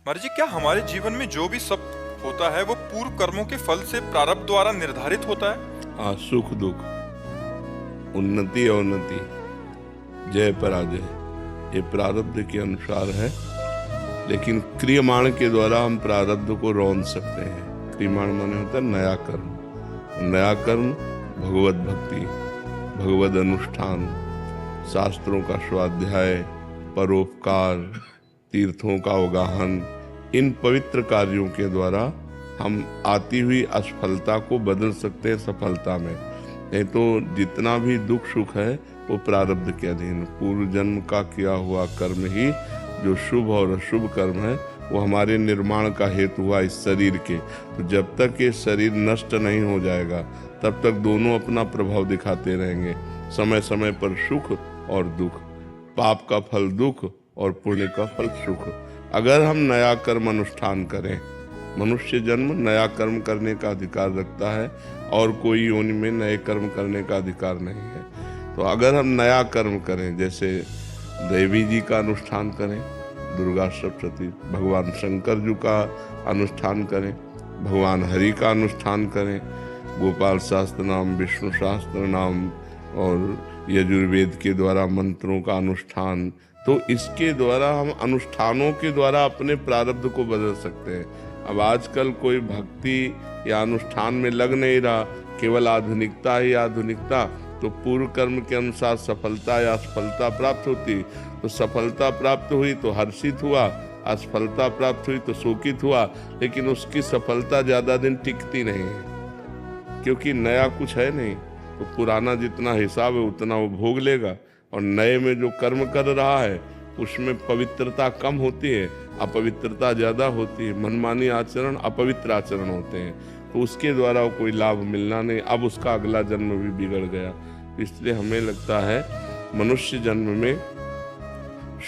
महाराज जी, क्या हमारे जीवन में जो भी सब होता है वो पूर्व कर्मों के फल से प्रारब्ध द्वारा निर्धारित होता है? हाँ, सुख दुख, उन्नति अवनति, जय पराजय, ये प्रारब्ध के अनुसार है। लेकिन क्रियमाण के द्वारा हम प्रारब्ध को रौंद सकते हैं। क्रियमाण माने होता है नया कर्म। नया कर्म भगवत भक्ति, भगवत अनुष्ठान, शास्त्रों का स्वाध्याय, परोपकार, तीर्थों का अवगाहन, इन पवित्र कार्यों के द्वारा हम आती हुई असफलता को बदल सकते हैं सफलता में। नहीं तो जितना भी दुख सुख है वो प्रारब्ध के अधीन, पूर्व जन्म का किया हुआ कर्म ही जो शुभ और अशुभ कर्म है वो हमारे निर्माण का हेतु हुआ इस शरीर के। तो जब तक ये शरीर नष्ट नहीं हो जाएगा तब तक दोनों अपना प्रभाव दिखाते रहेंगे, समय समय पर सुख और दुख, पाप का फल दुख और पुण्य का फल सुख। अगर हम नया कर्म अनुष्ठान करें, मनुष्य जन्म नया कर्म करने का अधिकार रखता है और कोई योनि में नए कर्म करने का अधिकार नहीं है। तो अगर हम नया कर्म करें, जैसे देवी जी का अनुष्ठान करें, दुर्गा सप्तशती, भगवान शंकर जी का अनुष्ठान करें, भगवान हरि का अनुष्ठान करें, गोपाल शास्त्र नाम, विष्णु शास्त्र नाम और यजुर्वेद के द्वारा मंत्रों का अनुष्ठान, तो इसके द्वारा हम अनुष्ठानों के द्वारा अपने प्रारब्ध को बदल सकते हैं। अब आजकल कोई भक्ति या अनुष्ठान में लग नहीं रहा, केवल आधुनिकता ही आधुनिकता। तो पूर्व कर्म के अनुसार सफलता या असफलता प्राप्त होती, तो सफलता प्राप्त हुई तो हर्षित हुआ, असफलता प्राप्त हुई तो शोकित हुआ। लेकिन उसकी सफलता ज्यादा दिन टिकती नहीं है, क्योंकि नया कुछ है नहीं। तो पुराना जितना हिसाब है उतना वो भोग लेगा, और नए में जो कर्म कर रहा है उसमें पवित्रता कम होती है, अपवित्रता ज्यादा होती है। मनमानी आचरण, अपवित्र आचरण होते हैं, तो उसके द्वारा कोई लाभ मिलना नहीं। अब उसका अगला जन्म भी बिगड़ गया। इसलिए हमें लगता है मनुष्य जन्म में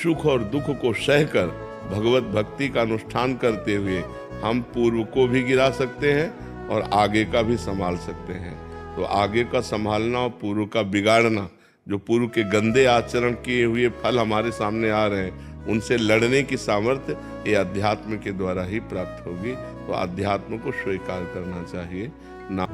सुख और दुख को सहकर भगवत भक्ति का अनुष्ठान करते हुए हम पूर्व को भी गिरा सकते हैं और आगे का भी संभाल सकते हैं। तो आगे का संभालना और पूर्व का बिगाड़ना, जो पूर्व के गंदे आचरण किए हुए फल हमारे सामने आ रहे हैं, उनसे लड़ने की सामर्थ्य ये अध्यात्म के द्वारा ही प्राप्त होगी। तो अध्यात्म को स्वीकार करना चाहिए ना।